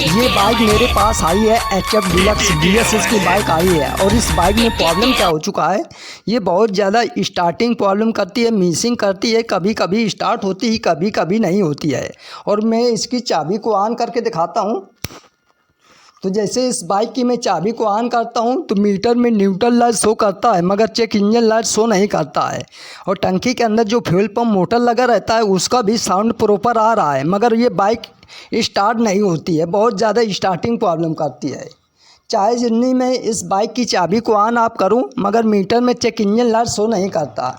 ये बाइक मेरे पास आई है HF डिलक्स DSS की बाइक आई है। और इस बाइक में प्रॉब्लम क्या हो चुका है, ये बहुत ज़्यादा स्टार्टिंग प्रॉब्लम करती है, मिसिंग करती है, कभी कभी स्टार्ट होती है, कभी कभी नहीं होती है। और मैं इसकी चाबी को ऑन करके दिखाता हूँ। तो जैसे इस बाइक की मैं चाबी को ऑन करता हूँ तो मीटर में न्यूट्रल लाइट शो करता है, मगर चेक इंजन लाइट शो नहीं करता है। और टंकी के अंदर जो फ्यूल पंप मोटर लगा रहता है उसका भी साउंड प्रॉपर आ रहा है, मगर ये बाइक स्टार्ट नहीं होती है, बहुत ज़्यादा स्टार्टिंग प्रॉब्लम करती है। चाहे जितनी मैं इस बाइक की चाबी को ऑन ऑफ करूँ, मगर मीटर में चेक इंजन लाइट शो नहीं करता।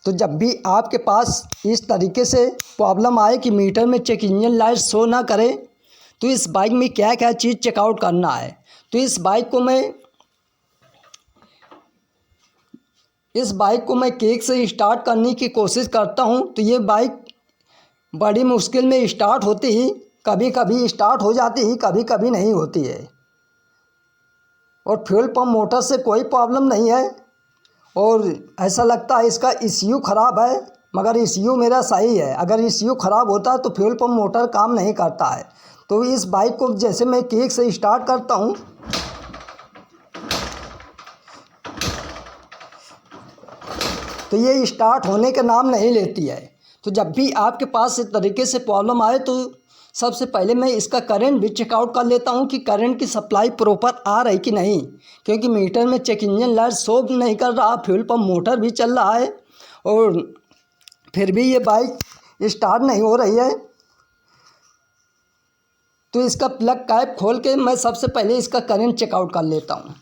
तो जब भी आपके पास इस तरीके से प्रॉब्लम आए कि मीटर में चेक इंजन लाइट शो ना करे, तो इस बाइक में क्या क्या चीज़ चेकआउट करना है। तो इस बाइक को मैं किक से स्टार्ट करने की कोशिश करता हूं, तो ये बाइक बड़ी मुश्किल में स्टार्ट होती ही, कभी कभी स्टार्ट हो जाती ही, कभी कभी नहीं होती है। और फ्यूल पंप मोटर से कोई प्रॉब्लम नहीं है, और ऐसा लगता है इसका ECU ख़राब है, मगर ECU मेरा सही है। अगर ECU ख़राब होता तो फ्यूल पंप मोटर काम नहीं करता है। तो इस बाइक को जैसे मैं किक से स्टार्ट करता हूँ, तो ये स्टार्ट होने का नाम नहीं लेती है। तो जब भी आपके पास इस तरीके से प्रॉब्लम आए, तो सबसे पहले मैं इसका करंट भी चेकआउट कर लेता हूँ कि करंट की सप्लाई प्रॉपर आ रही कि नहीं, क्योंकि मीटर में चेक इंजन लाइट शो नहीं कर रहा, फ्यूल पंप मोटर भी चल रहा है, और फिर भी ये बाइक स्टार्ट नहीं हो रही है। तो इसका प्लग कैप खोल के मैं सबसे पहले इसका करंट चेकआउट कर लेता हूँ।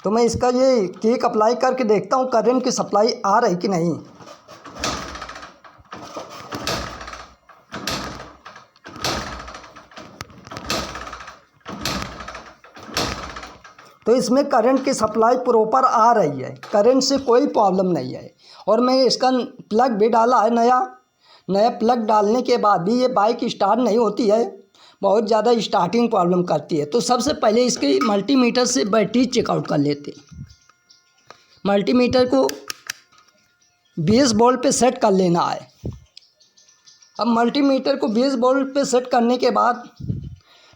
तो मैं इसका ये किक अप्लाई करके देखता हूँ करंट की सप्लाई आ रही कि नहीं। तो इसमें करंट की सप्लाई प्रॉपर आ रही है, करंट से कोई प्रॉब्लम नहीं है। और मैं इसका प्लग भी डाला है, नया प्लग डालने के बाद भी ये बाइक स्टार्ट नहीं होती है, बहुत ज़्यादा स्टार्टिंग प्रॉब्लम करती है। तो सबसे पहले इसके मल्टीमीटर से बैटरी चेकआउट कर लेते हैं। मल्टीमीटर को 20 वोल्ट पे सेट कर लेना है। अब मल्टीमीटर को 20 वोल्ट पे सेट करने के बाद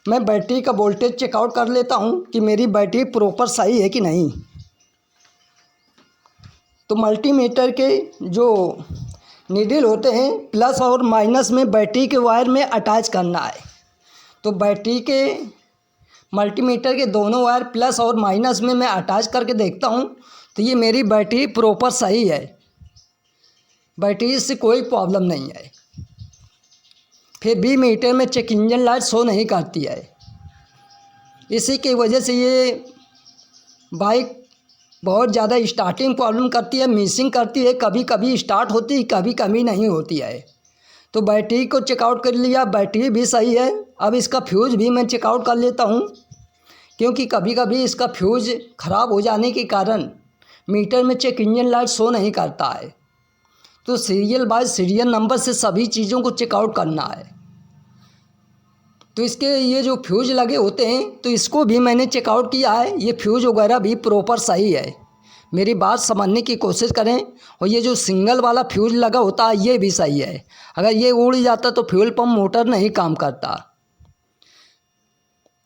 मैं बैटरी का वोल्टेज चेकआउट कर लेता हूं कि मेरी बैटरी प्रॉपर सही है कि नहीं। तो मल्टीमीटर के जो नीडल होते हैं, प्लस और माइनस में बैटरी के वायर में अटैच करना है। तो बैटरी के मल्टीमीटर के दोनों वायर प्लस और माइनस में मैं अटैच करके देखता हूं, तो ये मेरी बैटरी प्रॉपर सही है, बैटरी से कोई प्रॉब्लम नहीं है। फिर भी मीटर में चेक इंजन लाइट शो नहीं करती है। इसी की वजह से ये बाइक बहुत ज़्यादा स्टार्टिंग प्रॉब्लम करती है, मिसिंग करती है, कभी कभी स्टार्ट होती है, कभी कभी नहीं होती है। तो बैटरी को चेकआउट कर लिया, बैटरी भी सही है। अब इसका फ्यूज़ भी मैं चेकआउट कर लेता हूँ, क्योंकि कभी कभी इसका फ्यूज़ ख़राब हो जाने के कारण मीटर में चेक इंजन लाइट शो नहीं करता है। तो सीरियल बाय सीरियल नंबर से सभी चीज़ों को चेकआउट करना है। तो इसके ये जो फ्यूज़ लगे होते हैं, तो इसको भी मैंने चेकआउट किया है, ये फ्यूज़ वगैरह भी प्रॉपर सही है। मेरी बात समझने की कोशिश करें। और ये जो सिंगल वाला फ्यूज़ लगा होता है ये भी सही है, अगर ये उड़ जाता तो फ्यूल पंप मोटर नहीं काम करता।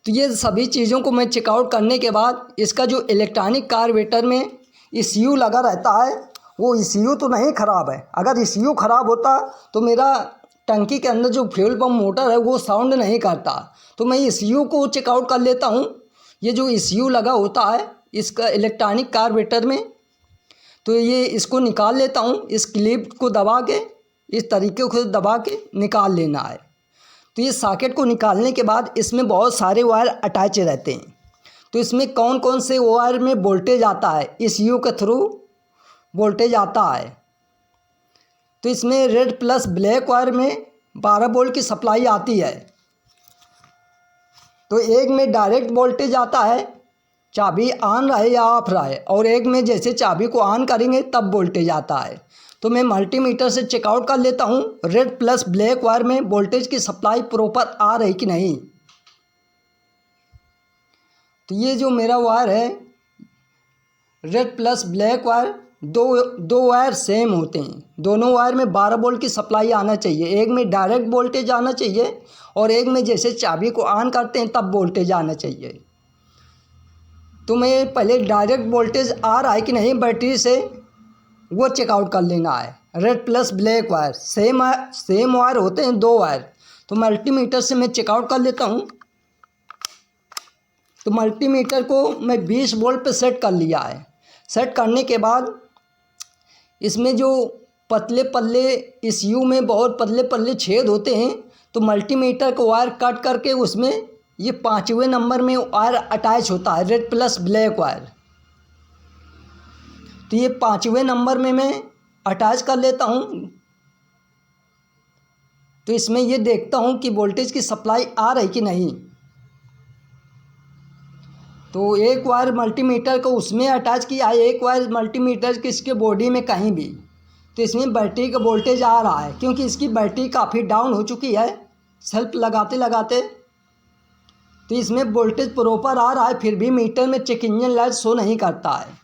तो ये सभी चीज़ों को मैं चेकआउट करने के बाद इसका जो इलेक्ट्रॉनिक कार्बोरेटर में ECU लगा रहता है, वो ECU तो नहीं ख़राब है। अगर ECU ख़राब होता तो मेरा टंकी के अंदर जो फ्यूल पंप मोटर है वो साउंड नहीं करता। तो मैं ECU को चेकआउट कर लेता हूँ। ये जो ECU लगा होता है इसका इलेक्ट्रॉनिक कार्बोरेटर में, तो ये इसको निकाल लेता हूँ। इस क्लिप को दबा के, इस तरीके को दबा के निकाल लेना है। तो ये सॉकेट को निकालने के बाद इसमें बहुत सारे वायर अटैच रहते हैं। तो इसमें कौन कौन से वायर में वोल्टेज आता है, ECU के थ्रू वोल्टेज आता है। तो इसमें रेड प्लस ब्लैक वायर में 12 वोल्ट की सप्लाई आती है। तो एक में डायरेक्ट वोल्टेज आता है, चाबी ऑन रहे या ऑफ रहे, और एक में जैसे चाबी को ऑन करेंगे तब वोल्टेज आता है। तो मैं मल्टीमीटर से चेकआउट कर लेता हूँ रेड प्लस ब्लैक वायर में वोल्टेज की सप्लाई प्रॉपर आ रही कि नहीं। तो ये जो मेरा वायर है रेड प्लस ब्लैक वायर दो दो वायर सेम होते हैं। दोनों वायर में 12 वोल्ट की सप्लाई आना चाहिए। एक में डायरेक्ट वोल्टेज आना चाहिए और एक में जैसे चाबी को ऑन करते हैं तब वोल्टेज आना चाहिए। तो मैं पहले डायरेक्ट वोल्टेज आ रहा है कि नहीं बैटरी से वो चेकआउट कर लेना है। Red plus black wire same wire होते हैं, दो वायर। तो मल्टीमीटर से मैं चेकआउट कर लेता हूँ। तो मल्टीमीटर को मैं 20 वोल्ट पे सेट कर लिया है। सेट करने के बाद इसमें जो पतले पल्ले, इस यू में बहुत पतले पल्ले छेद होते हैं, तो मल्टीमीटर को वायर कट करके उसमें ये 5वें नंबर में वायर अटैच होता है, रेड प्लस ब्लैक वायर। तो ये 5वें नंबर में मैं अटैच कर लेता हूँ। तो इसमें ये देखता हूँ कि वोल्टेज की सप्लाई आ रही कि नहीं। तो एक वायर मल्टीमीटर को उसमें अटैच किया है, एक वायर मल्टीमीटर की इसके बॉडी में कहीं भी। तो इसमें बैटरी का वोल्टेज आ रहा है क्योंकि इसकी बैटरी काफ़ी डाउन हो चुकी है सेल्फ लगाते लगाते। तो इसमें वोल्टेज प्रॉपर आ रहा है, फिर भी मीटर में चेक इंजन लाइट शो नहीं करता है।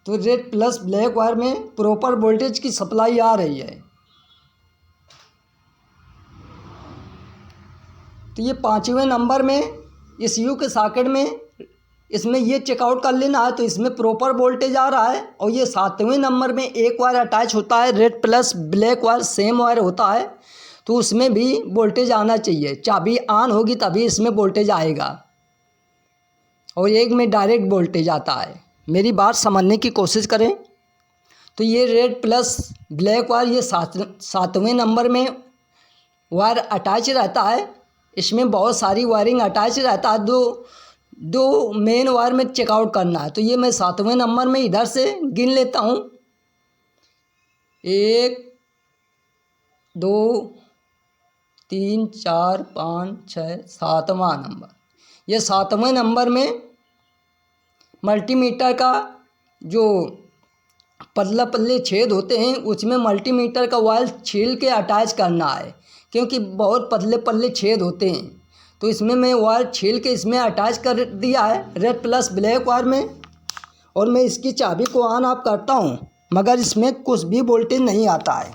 तो रेड प्लस ब्लैक वायर में प्रॉपर वोल्टेज की सप्लाई आ रही है। तो ये 5वें नंबर में इस यू के सॉकेट में इसमें ये चेकआउट कर लेना है। तो इसमें प्रॉपर वोल्टेज आ रहा है। और ये 7वें नंबर में एक वायर अटैच होता है, red plus black wire same wire होता है, तो उसमें भी वोल्टेज आना चाहिए। चाबी ऑन होगी तभी इसमें वोल्टेज आएगा। और एक में डायरेक्ट वोल्टेज आता है। मेरी बात समझने की कोशिश करें। तो ये रेड प्लस ब्लैक वायर ये 7वें नंबर में वायर अटैच रहता है। इसमें बहुत सारी वायरिंग अटैच रहता है। दो मेन वायर में चेकआउट करना है। तो ये मैं 7वें नंबर में इधर से गिन लेता हूँ। 1 2 3 4 5 6 7वां नंबर। ये 7वें नंबर में मल्टीमीटर का जो पल्ले छेद होते हैं उसमें मल्टीमीटर का वायर छील के अटैच करना है क्योंकि बहुत पतले छेद होते हैं। तो इसमें मैं वायर छील के इसमें अटैच कर दिया है रेड प्लस ब्लैक वायर में। और मैं इसकी चाबी को ऑन ऑफ करता हूँ मगर इसमें कुछ भी वोल्टेज नहीं आता है।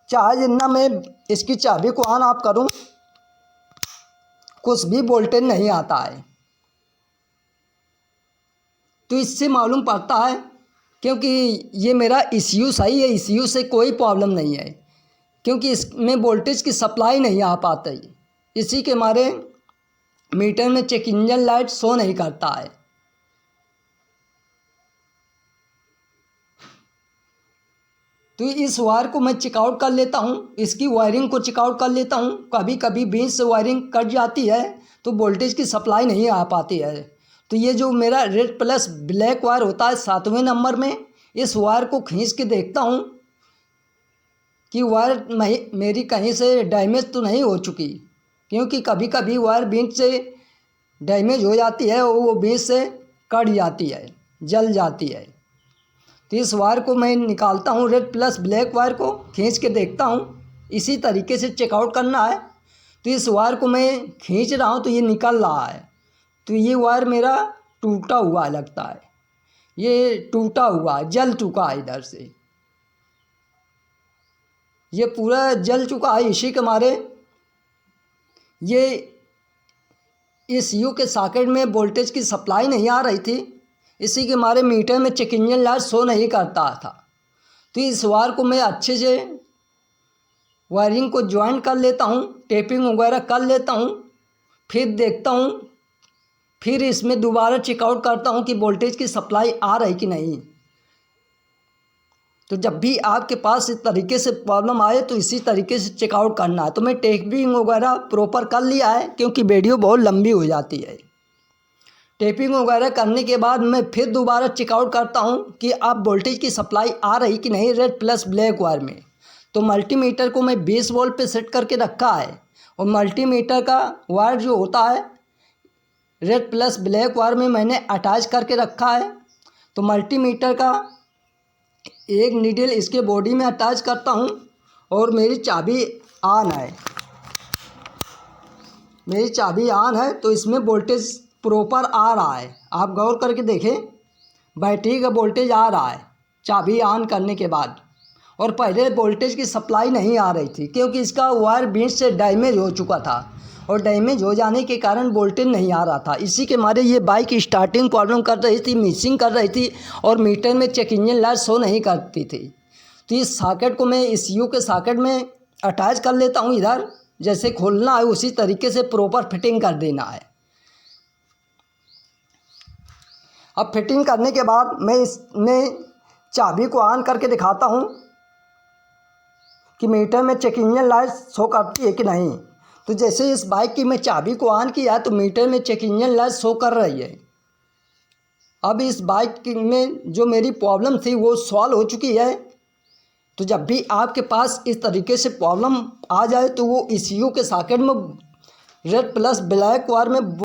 चाहे जितना मैं इसकी चाबी को ऑन ऑफ करूँ कुछ भी वोल्टेज नहीं आता है। तो इससे मालूम पड़ता है क्योंकि ये मेरा ECU सही है, ECU से कोई प्रॉब्लम नहीं है क्योंकि इसमें वोल्टेज की सप्लाई नहीं आ पाती। इसी के मारे मीटर में चेक इंजन लाइट शो नहीं करता है। तो इस वायर को मैं चेकआउट कर लेता हूँ, इसकी वायरिंग को चेकआउट कर लेता हूँ। कभी कभी बीच से वायरिंग कट जाती है तो वोल्टेज की सप्लाई नहीं आ पाती है। तो ये जो मेरा रेड प्लस ब्लैक वायर होता है 7वें नंबर में, इस वायर को खींच के देखता हूँ कि वायर मेरी कहीं से डैमेज तो नहीं हो चुकी, क्योंकि कभी कभी वायर बीच से डैमेज हो जाती है और वो बीच से कट जाती है, जल जाती है। तो इस वायर को मैं निकालता हूँ, रेड प्लस ब्लैक वायर को खींच के देखता हूँ। इसी तरीके से चेकआउट करना है। तो इस वायर को मैं खींच रहा हूँ तो ये निकल रहा है। तो ये वायर मेरा टूटा हुआ लगता है, ये टूटा हुआ जल चुका है इधर से, ये पूरा जल चुका है। इसी के मारे ये इस यू के सॉकेट में वोल्टेज की सप्लाई नहीं आ रही थी। इसी के मारे मीटर में चेक इंजन लाइट शो नहीं करता था। तो इस वायर को मैं अच्छे से वायरिंग को ज्वाइन कर लेता हूँ, टेपिंग वगैरह कर लेता हूँ। फिर देखता हूँ, फिर इसमें दोबारा चेकआउट करता हूँ कि वोल्टेज की सप्लाई आ रही कि नहीं। तो जब भी आपके पास इस तरीके से प्रॉब्लम आए तो इसी तरीके से चेकआउट करना है। तो मैं टेपिंग वगैरह प्रॉपर कर लिया है क्योंकि वीडियो बहुत लंबी हो जाती है। टेपिंग वगैरह करने के बाद मैं फिर दोबारा चेकआउट करता हूँ कि अब वोल्टेज की सप्लाई आ रही कि नहीं रेड प्लस ब्लैक वायर में। तो मल्टीमीटर को मैं 20 वोल्ट पे सेट करके रखा है और मल्टीमीटर का वायर जो होता है रेड प्लस ब्लैक वायर में मैंने अटैच करके रखा है। तो मल्टीमीटर का एक नीडल इसके बॉडी में अटैच करता हूँ और मेरी चाबी ऑन है। मेरी चाबी ऑन है तो इसमें वोल्टेज प्रॉपर आ रहा है। आप गौर करके देखें, बैटरी का वोल्टेज आ रहा है चाबी ऑन करने के बाद। और पहले वोल्टेज की सप्लाई नहीं आ रही थी क्योंकि इसका वायर बीच से डैमेज हो चुका था और डैमेज हो जाने के कारण वोल्टेज नहीं आ रहा था। इसी के मारे ये बाइक स्टार्टिंग प्रॉब्लम कर रही थी, मिसिंग कर रही थी और मीटर में चेक इंजन लाइट शो नहीं करती थी। तो इस सॉकेट को मैं ECU के सॉकेट में अटैच कर लेता हूँ। इधर जैसे खोलना है उसी तरीके से प्रॉपर फिटिंग कर देना है। अब फिटिंग करने के बाद मैं इसमें चाबी को ऑन करके दिखाता हूँ कि मीटर में चेक इंजन लाइट शो करती है कि नहीं। तो जैसे इस बाइक की मैं चाबी को ऑन किया तो मीटर में चेक इंजन लाइट शो कर रही है। अब इस बाइक में जो मेरी प्रॉब्लम थी वो सॉल्व हो चुकी है। तो जब भी आपके पास इस तरीके से प्रॉब्लम आ जाए तो वो ECU के सॉकेट में रेड प्लस ब्लैक वायर में